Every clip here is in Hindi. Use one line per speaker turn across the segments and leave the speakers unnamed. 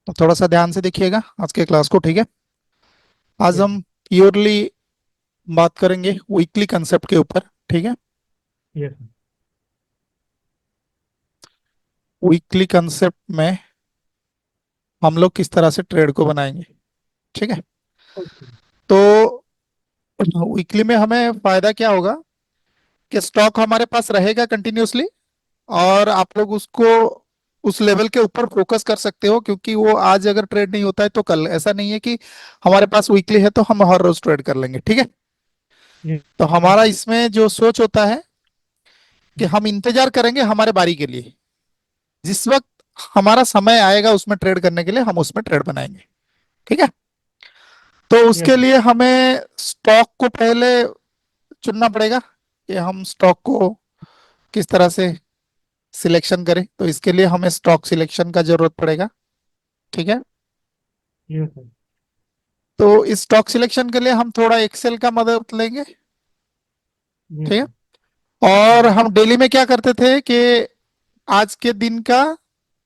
तो थोड़ा सा ध्यान से देखिएगा आज के क्लास को, ठीक है। आज
यस
हम प्योरली बात करेंगे वीकली कंसेप्ट के ऊपर, ठीक है।
यस
वीकली कंसेप्ट में हम लोग किस तरह से ट्रेड को बनाएंगे, ठीक है।
ओके
तो वीकली में हमें फायदा क्या होगा कि स्टॉक हमारे पास रहेगा कंटिन्यूसली, और आप लोग उसको उस लेवल के ऊपर फोकस कर सकते हो, क्योंकि वो आज अगर ट्रेड नहीं होता है तो कल, ऐसा नहीं है कि हमारे पास वीकली है तो हम हर रोज ट्रेड कर लेंगे, ठीक है। तो
यस
हमारा इसमें जो सोच होता है कि हम इंतजार करेंगे हमारे बारी के लिए, जिस वक्त हमारा समय आएगा उसमें ट्रेड करने के लिए हम उसमें ट्रेड बनाएंगे, ठीक है। तो
यस
उसके लिए हमें स्टॉक को पहले चुनना पड़ेगा कि हम स्टॉक को किस तरह से सिलेक्शन करें। तो इसके लिए हमें स्टॉक सिलेक्शन का जरूरत पड़ेगा, ठीक है।
यस
तो इस स्टॉक सिलेक्शन के लिए हम थोड़ा एक्सेल का मदद लेंगे,
यस
ठीक है। और हम डेली में क्या करते थे कि आज के दिन का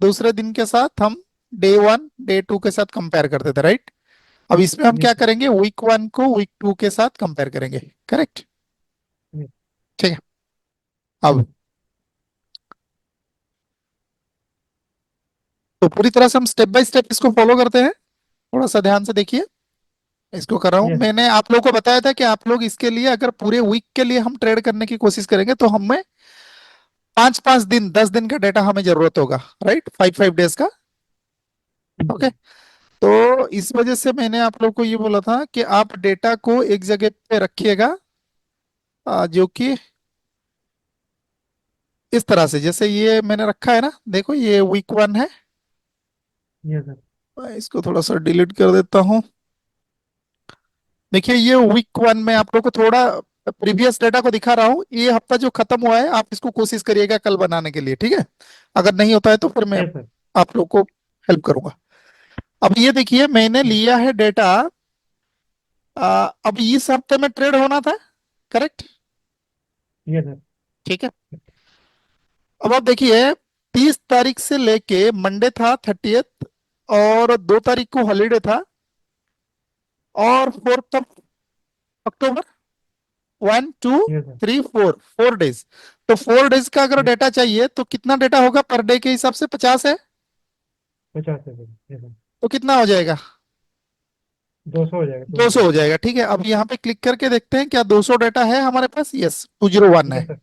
दूसरे दिन के साथ हम डे वन डे टू के साथ कंपेयर करते थे, राइट। अब इसमें हम क्या
यस
करेंगे, वीक वन को वीक टू के साथ कंपेयर करेंगे, करेक्ट, ठीक है। अब तो पूरी तरह से हम स्टेप बाय स्टेप इसको फॉलो करते हैं। थोड़ा सा ध्यान से देखिए, इसको कर रहा हूं।
यस
मैंने आप लोगों को बताया था कि आप लोग इसके लिए अगर पूरे वीक के लिए हम ट्रेड करने की कोशिश करेंगे तो हमें 5 5 दिन 10 दिन का डेटा हमें जरूरत होगा, राइट, 5 5 डेज का, ओके। तो इस वजह से मैंने आप लोग को ये बोला था कि आप डेटा को एक जगह पे रखिएगा, जो कि इस तरह से, जैसे ये मैंने रखा है ना, देखो ये वीक वन है।
यस
मैं इसको थोड़ा सा डिलीट कर देता हूँ। देखिए ये वीक वन में आप लोग को थोड़ा प्रीवियस डेटा को दिखा रहा हूँ। ये हफ्ता जो खत्म हुआ है आप इसको कोशिश करिएगा कल बनाने के लिए, ठीक है। अगर नहीं होता है तो फिर मैं
यस सर
आप लोग को हेल्प करूंगा। अब ये देखिए मैंने लिया है डेटा, अब इस हफ्ते में ट्रेड होना था, करेक्ट,
यस सर
ठीक है। अब आप देखिए 30 तारीख से लेके मंडे था 30th, और 2 तारीख को हॉलीडे था, और 4 अक्टूबर, 1 2 3 4, 4 डेज। तो 4 डेज का अगर
यस
डेटा चाहिए तो कितना डेटा होगा पर डे के हिसाब से, 50 है।
50 है सर यस सर
तो कितना हो जाएगा,
200 हो जाएगा
200
200
हो जाएगा, ठीक है। अब यहाँ पे क्लिक करके देखते हैं क्या 200 डेटा है हमारे पास, यस 201 है,
yes sir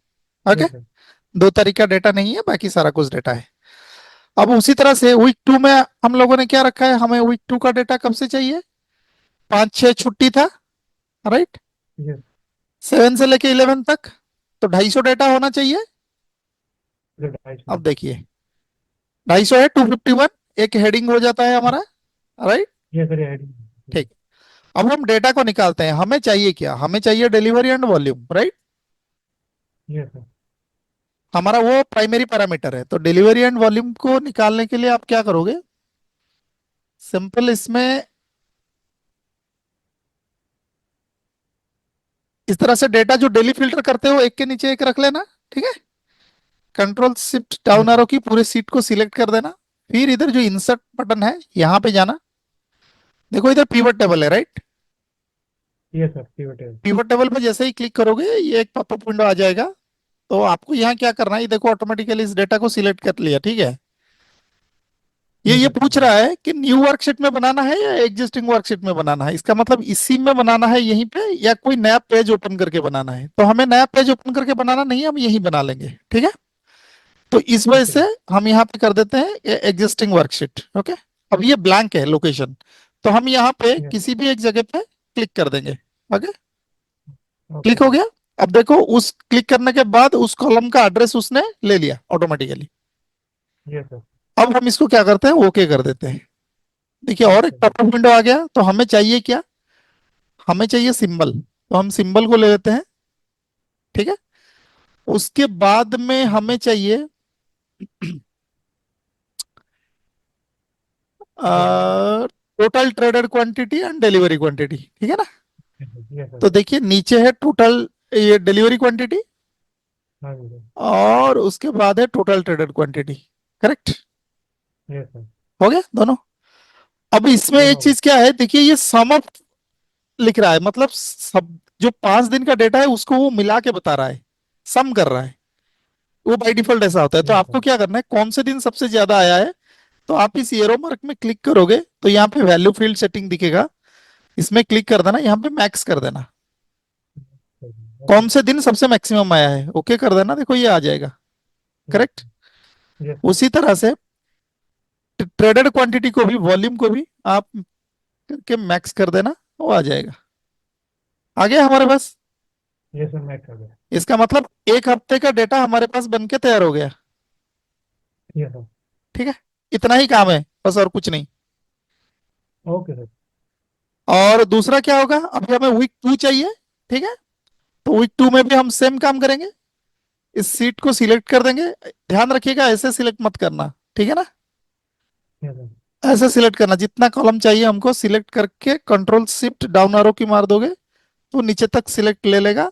okay.
Yes sir
2 तारीख का डेटा नहीं है, बाकी सारा कुछ डेटा है। अब उसी तरह से वीक टू में हम लोगों ने क्या रखा है, हमें वीक टू का डेटा कब से चाहिए, 5 6 छुट्टी था, राइट,
यस
7 से लेके 11 तक, तो 250 डेटा होना चाहिए।
सर 250
अब देखिए 250 है, 251 एक हेडिंग हो जाता है हमारा, राइट,
यस सर ऐड
ठीक। अब हम डेटा को निकालते हैं, हमें चाहिए क्या, हमें चाहिए delivery and volume, right.
Yes sir
हमारा वो प्राइमरी पैरामीटर है। तो डिलीवरी एंड वॉल्यूम को निकालने के लिए आप क्या करोगे, सिंपल इसमें इस तरह से डेटा जो डेली फिल्टर करते हो एक के नीचे एक रख लेना, ठीक है। Control shift down
yes sir
arrow की पूरे सीट को सिलेक्ट कर देना। फिर इधर जो इंसर्ट बटन है यहाँ पे जाना, देखो इधर पिवट टेबल है, राइट।
यस सर पिवट है
पिवट टेबल पे जैसे ही क्लिक करोगे ये एक पॉपअप विंडो आ जाएगा। तो आपको यहाँ क्या करना है, ये देखो ऑटोमेटिकली इस डेटा को सिलेक्ट कर लिया, ठीक है। ये
यस
ये
सर
पूछ रहा है कि न्यू वर्कशीट में बनाना है या एग्जिस्टिंग वर्कशीट में बनाना है, इसका मतलब इसी में बनाना है यहीं पे, या कोई नया पेज ओपन करके बनाना है। तो हमें नया पेज ओपन करके बनाना नहीं है, हम यहीं बना लेंगे, ठीक है। तो इस वजह
ओके
से हम यहाँ पे कर देते हैं एग्जिस्टिंग वर्कशीट, ओके। अब ये ब्लैंक है लोकेशन, तो हम यहाँ पे
यस
किसी भी एक जगह पे क्लिक कर देंगे, ओके।
ओके
क्लिक हो
सर
गया। अब देखो उस क्लिक करने के बाद उस कॉलम का एड्रेस उसने ले लिया ऑटोमेटिकली।
यस सर
अब हम इसको क्या करते हैं, ओके कर देते हैं। देखिए और एक
ओके सर
पॉपअप विंडो आ गया। तो हमें चाहिए क्या, हमें चाहिए सिंबल, तो हम सिंबल को ले लेते हैं, ठीक है। उसके बाद में हमें चाहिए
delivery
total traded quantity and delivery quantity, ठीक है ना।
यस सर
तो देखिए नीचे है टोटल ये डिलीवरी क्वांटिटी,
हाँ जी सर
और उसके बाद है total traded quantity, correct,
yes sir
हो गया दोनों। अब इसमें एक
दोनों का।
चीज क्या है, देखिए ये सम अप लिख रहा है, मतलब सब जो 5 दिन का डेटा है उसको वो मिला के बता रहा है, सम कर रहा है। वो बाय डिफॉल्ट ऐसा होता है। तो
यस
आपको
सर।
क्या करना है, कौन से दिन सबसे ज्यादा आया है, तो आप इस एरो मार्क में क्लिक करोगे तो यहाँ पे वैल्यू फील्ड सेटिंग दिखेगा, इसमें क्लिक कर देना, यहाँ पे मैक्स कर देना,
ओके।
कौन से दिन सबसे मैक्सिमम आया है, ओके कर देना, देखो ये आ जाएगा।
यस।
करेक्ट।
Yes sir.
उसी तरह से ट्रेडेड क्वांटिटी को भी, वॉल्यूम को भी आप करके मैक्स कर देना, वो आ जाएगा। आ गया हमारे पास।
यस सर, मैं कर दिया।
इसका मतलब एक हफ्ते का डेटा हमारे पास बन के तैयार हो गया।
Yes sir.
ठीक है, इतना ही काम है बस, और कुछ नहीं।
Okay sir.
और दूसरा क्या होगा, अभी हमें वीक 2 चाहिए। ठीक है, तो वीक 2 में भी हम सेम काम करेंगे, इस सीट को सिलेक्ट कर देंगे। ध्यान रखिएगा ऐसे सिलेक्ट मत करना, ठीक है ना।
Yes sir.
ऐसे सिलेक्ट करना, जितना कॉलम चाहिए हमको सिलेक्ट करके कंट्रोल शिफ्ट डाउन एरो की मार दोगे तो नीचे तक सिलेक्ट ले लेगा।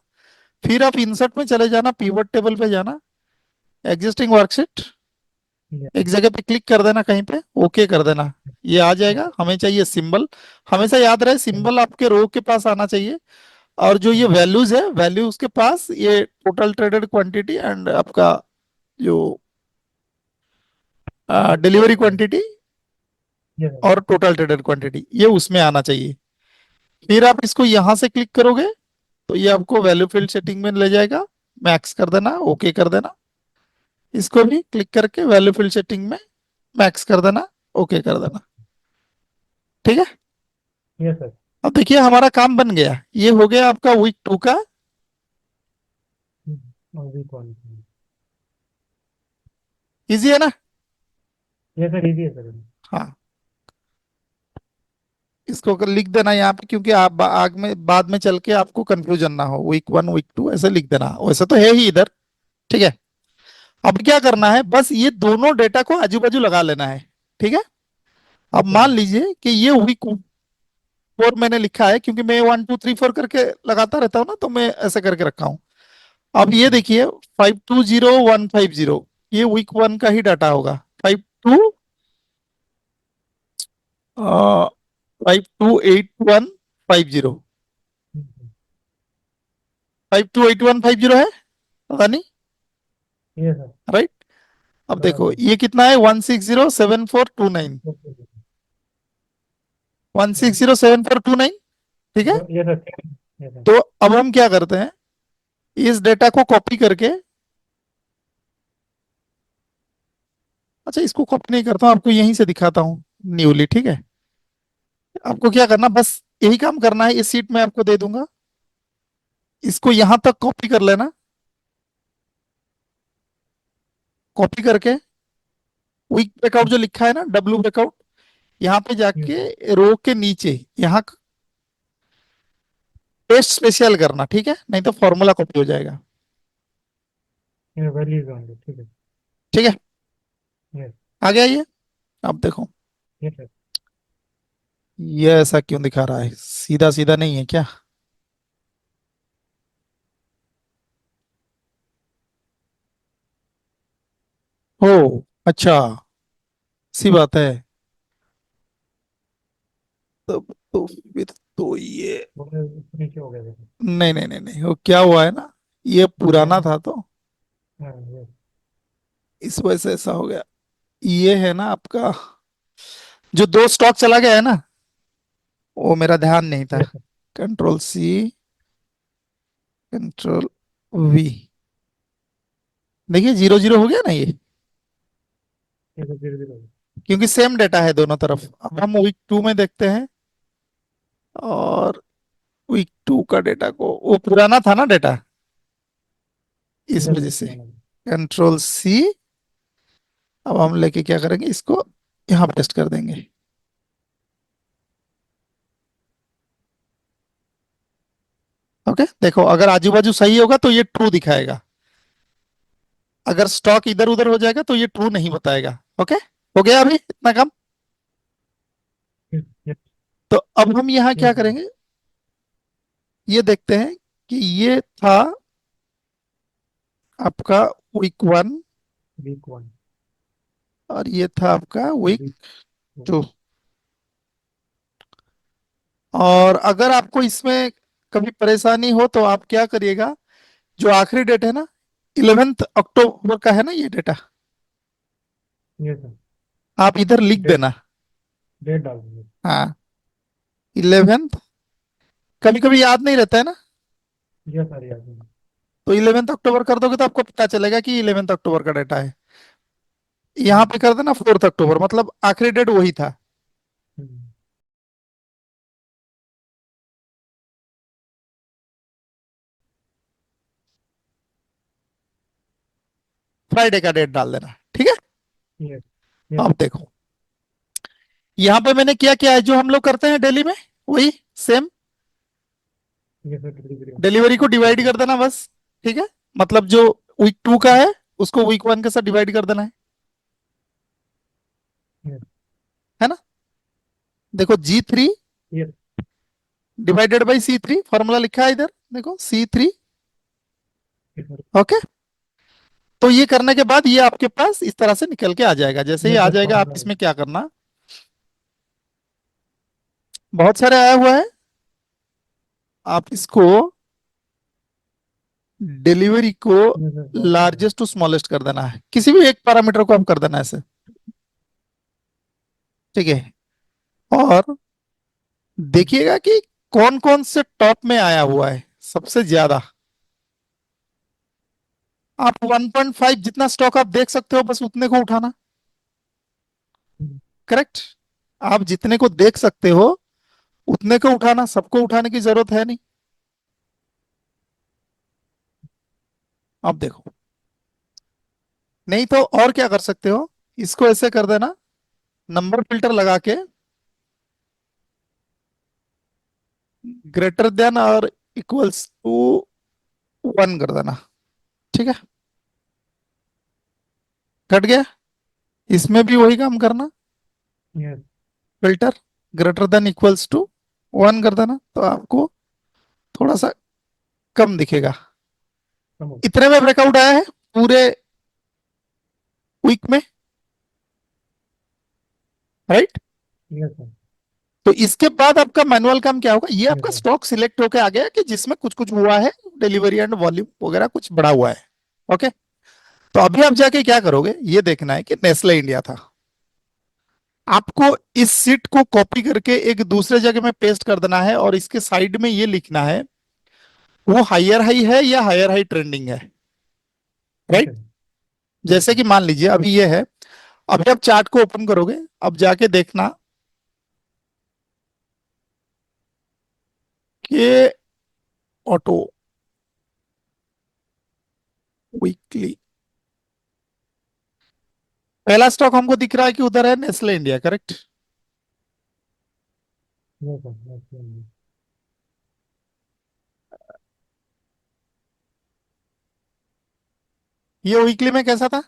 फिर आप इंसर्ट में चले जाना, पिवट टेबल पे जाना, एग्जिस्टिंग वर्कशीट,
यस
एक
सर।
जगह पे क्लिक कर देना, कहीं पे ओके कर देना, ये आ जाएगा। हमें चाहिए सिंबल, हमेशा याद रहे सिंबल आपके रो के पास आना चाहिए। और जो ये वैल्यूज है, वैल्यूज के पास ये टोटल ट्रेडेड क्वांटिटी एंड आपका जो डिलीवरी क्वांटिटी
यस सर।
और टोटल ट्रेडेड क्वांटिटी ये उसमें आना चाहिए। फिर आप इसको यहां से क्लिक करोगे तो ये आपको वैल्यू फील्ड सेटिंग में ले जाएगा, मैक्स कर देना, ओके कर देना। इसको भी क्लिक करके वैल्यू फील्ड सेटिंग में मैक्स कर देना, ओके कर देना। ठीक है।
Yes sir.
अब देखिए हमारा काम बन गया, ये हो गया आपका वीक 2 का।
और भी कौन।
इजी है ना।
यस सर, इजी है सर।
हाँ, इसको लिख देना यहाँ पे, क्योंकि आप आग में बाद में चल के आपको कंफ्यूजन ना हो, वीक 1 वीक 2 ऐसे लिख देना, वैसे तो है ही इधर। ठीक है। अब क्या करना है, बस ये दोनों डेटा को आजू बाजू लगा लेना है। ठीक है। अब
ओके
मान
सर।
लीजिए कि ये वीक 4 मैंने लिखा है, क्योंकि मैं 1 2 3 4 करके लगाता रहता हूँ ना, तो मैं ऐसे करके रखा हूँ। अब ये देखिए 520150, ये वीक 1 का ही डाटा होगा। 528150, 528150 है, पता नहीं।
Yes sir.
राइट। अब
लगा
देखो
दिया।
ये कितना है, 1607429,
ओके सर।
1607429। ठीक है।
Yes sir. Yes sir.
तो अब हम क्या करते हैं, इस डेटा को कॉपी करके, अच्छा इसको कॉपी नहीं करता हूँ, आपको यहीं से दिखाता हूँ न्यूली। ठीक है। आपको क्या करना, बस यही काम करना है, इस सीट में आपको दे दूंगा, इसको यहां तक कॉपी कर लेना। कॉपी करके वीक ब्रेकआउट जो लिखा है ना, डब्ल्यू ब्रेकआउट, यहाँ पे
यस सर।
जाके रो के नीचे यहाँ पेस्ट स्पेशल करना, ठीक है, नहीं तो फॉर्मूला कॉपी हो जाएगा।
ये वैल्यूज होंगे, ठीक है।
ठीक है।
यस।
आ गया ये। अब देखो
यस सर।
ये ऐसा क्यों दिखा रहा है, सीधा सीधा नहीं है क्या। ओ अच्छा, सी बात है। तो फिर तो ये,
वो नीचे हो गया सर।
नहीं नहीं नहीं नहीं, वो क्या हुआ है ना, ये पुराना
हाँ।
था तो
हाँ। यस।
इस वजह से ऐसा हो गया। ये है ना आपका, जो दो स्टॉक चला गया है ना, वो मेरा ध्यान नहीं था।
Yes sir.
Control C, control V, देखिए 0 0 हो गया ना ये,
ये तो धीरे धीरे होगा।
क्योंकि सेम डेटा है दोनों तरफ। अब हम वीक 2 में देखते हैं, और वीक 2 का डेटा को, वो पुराना था ना डेटा, इस
यस
वजह
सर,
से।
पुराना।
कंट्रोल सी, अब हम लेके क्या करेंगे, इसको यहाँ पेस्ट कर देंगे। ओके, देखो अगर आजू बाजू सही होगा तो ये ट्रू दिखाएगा, अगर स्टॉक इधर उधर हो जाएगा तो ये ट्रू नहीं बताएगा। ओके, हो गया अभी इतना काम।
यस। यस।
तो अब हम यहाँ क्या
यस सर।
करेंगे, ये देखते हैं कि ये था आपका वीक 1,
वीक वन।
और ये था आपका वीक
वीक वन।
2। और अगर आपको इसमें कभी परेशानी हो तो आप क्या करिएगा, जो आखिरी डेट है ना, 11 अक्टूबर का है ना ये डेटा,
ये सर
आप इधर लिख
डेट
देना।
डेट डाल देंगे।
हाँ, 11, कभी कभी याद नहीं रहता है ना,
ये सर याद है।
तो 11 अक्टूबर कर दोगे तो आपको पता चलेगा कि 11 अक्टूबर का डेटा है। यहाँ
हम्म,
पे कर देना 4 अक्टूबर, मतलब आखिरी डेट वही था।
हम्म,
फ्राइडे का डेट डाल देना, ठीक है।
ये ये
अब
सर
देखो, यहाँ पे मैंने क्या किया है, जो हम लोग करते हैं डेली में, वही सेम,
ये सर डिलीवरी
डिलीवरी को डिवाइड कर देना बस, ठीक है। मतलब जो वीक 2 का है उसको वीक 1 के साथ डिवाइड कर देना
ये
है ना। देखो G3
ये
डिवाइडेड बाई C3, फॉर्मूला लिखा है इधर, देखो C3।
ये सर
ओके, तो ये करने के बाद ये आपके पास इस तरह से निकल के आ जाएगा। जैसे ही
ये
आ
सर
जाएगा, आप
फॉर्मूला
इसमें क्या करना, बहुत सारे आया हुआ है, आप इसको डिलीवरी को
ये सर बहुत सारे हैं।
लार्जेस्ट टू स्मॉलेस्ट कर देना है, किसी भी एक पैरामीटर को हम कर देना है ऐसे, ठीक है। और देखिएगा कि कौन कौन से टॉप में आया हुआ है सबसे ज्यादा। आप 1.5 जितना स्टॉक आप देख सकते हो, बस उतने को उठाना,
हम्म,
करेक्ट। आप जितने को देख सकते हो उतने को उठाना, सबको उठाने की जरूरत है नहीं। अब देखो, नहीं तो और क्या कर सकते हो, इसको ऐसे कर देना, नंबर फिल्टर लगा के ग्रेटर देन और इक्वल्स टू 1 कर देना, ठीक है। कट गया, इसमें भी वही काम करना,
ये
filter greater than equals to 1 कर देना, तो आपको थोड़ा सा कम दिखेगा।
कम हो
इतने में ब्रेकआउट आया है पूरे वीक में, राइट।
ये सर
तो इसके बाद आपका मैनुअल काम क्या होगा, ये
ये
आपका
सर
स्टॉक सिलेक्ट होके आ गया कि जिसमें कुछ कुछ हुआ है, डिलीवरी एंड वॉल्यूम वगैरह कुछ बढ़ा हुआ है। ओके, तो अभी आप जाके क्या करोगे, ये देखना है कि नेस्ले इंडिया था, आपको इस सीट को कॉपी करके एक दूसरे जगह में पेस्ट कर देना है, और इसके साइड में ये लिखना है वो हायर हाई है या हायर हाई ट्रेंडिंग है,
ठीक
राइट।
है। ये
जैसे
सर
कि मान लीजिए अभी ये है, अभी आप चार्ट को ओपन करोगे, अब जाके देखना कि ऑटो वीकली, पहला स्टॉक हमको दिख रहा है कि उधर है नेस्ले इंडिया, करेक्ट।
ये सर ये
ये वीकली में कैसा था,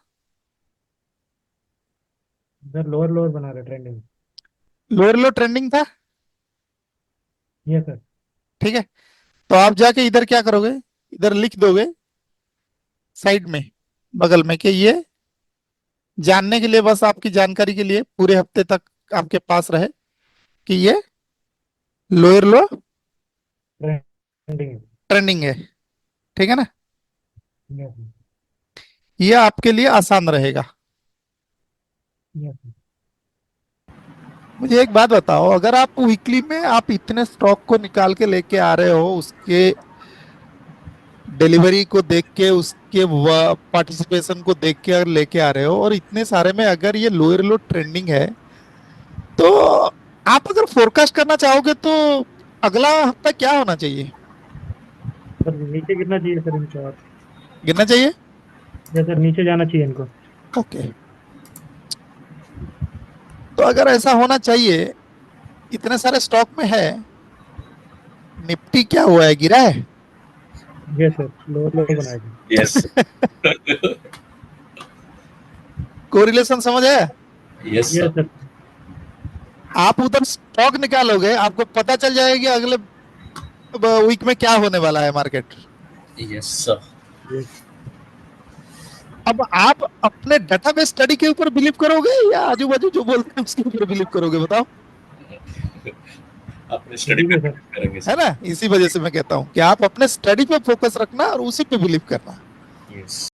सर लोअर लोअर बना रहे ट्रेंडिंग।
लोअर लो ट्रेंडिंग था,
ये सर
ठीक है। तो आप जाके इधर क्या करोगे, इधर लिख दोगे साइड में बगल में कि ये जानने के लिए, बस आपकी जानकारी के लिए पूरे हफ्ते तक आपके पास रहे कि ये लोअर लो
ट्रेंडिंग
ट्रेंडिंग है, ठीक है ना।
ये सर
ये आपके लिए आसान रहेगा।
ये सर
मुझे एक बात बताओ, अगर आप वीकली में आप इतने स्टॉक को निकाल के लेके आ रहे हो, उसके डिलीवरी को देख के, उसके पार्टिसिपेशन को देख के अगर लेके आ रहे हो, और इतने सारे में अगर ये लोअर लो ट्रेंडिंग है, तो आप अगर फोरकास्ट करना चाहोगे तो अगला हफ्ता क्या होना चाहिए,
सर नीचे गिरना चाहिए सर इनको और।
गिनना चाहिए।
ये सर नीचे जाना चाहिए इनको।
ओके, तो अगर ऐसा होना चाहिए, इतने सारे स्टॉक में है, निफ्टी क्या हुआ है, गिरा है।
ये सर लोअर लोअर
Yes.
बनाएगा।
Yes.
कोरिलेशन समझ है।
Yes,
ये
sir.
सर
आप उधर स्टॉक निकालोगे, आपको पता चल जाएगा कि अगले वीक में क्या होने वाला है मार्केट।
Yes, sir.
ये
अब आप अपने डेटाबेस स्टडी के ऊपर बिलीव करोगे या आजू बाजू जो बोलते हैं उसके ऊपर बिलीव करोगे, बताओ।
अपने स्टडी पे करेंगे
है
सर.
ना, इसी वजह से मैं कहता हूँ कि आप अपने स्टडी पे फोकस रखना और उसी पे बिलीव करना.
Yes.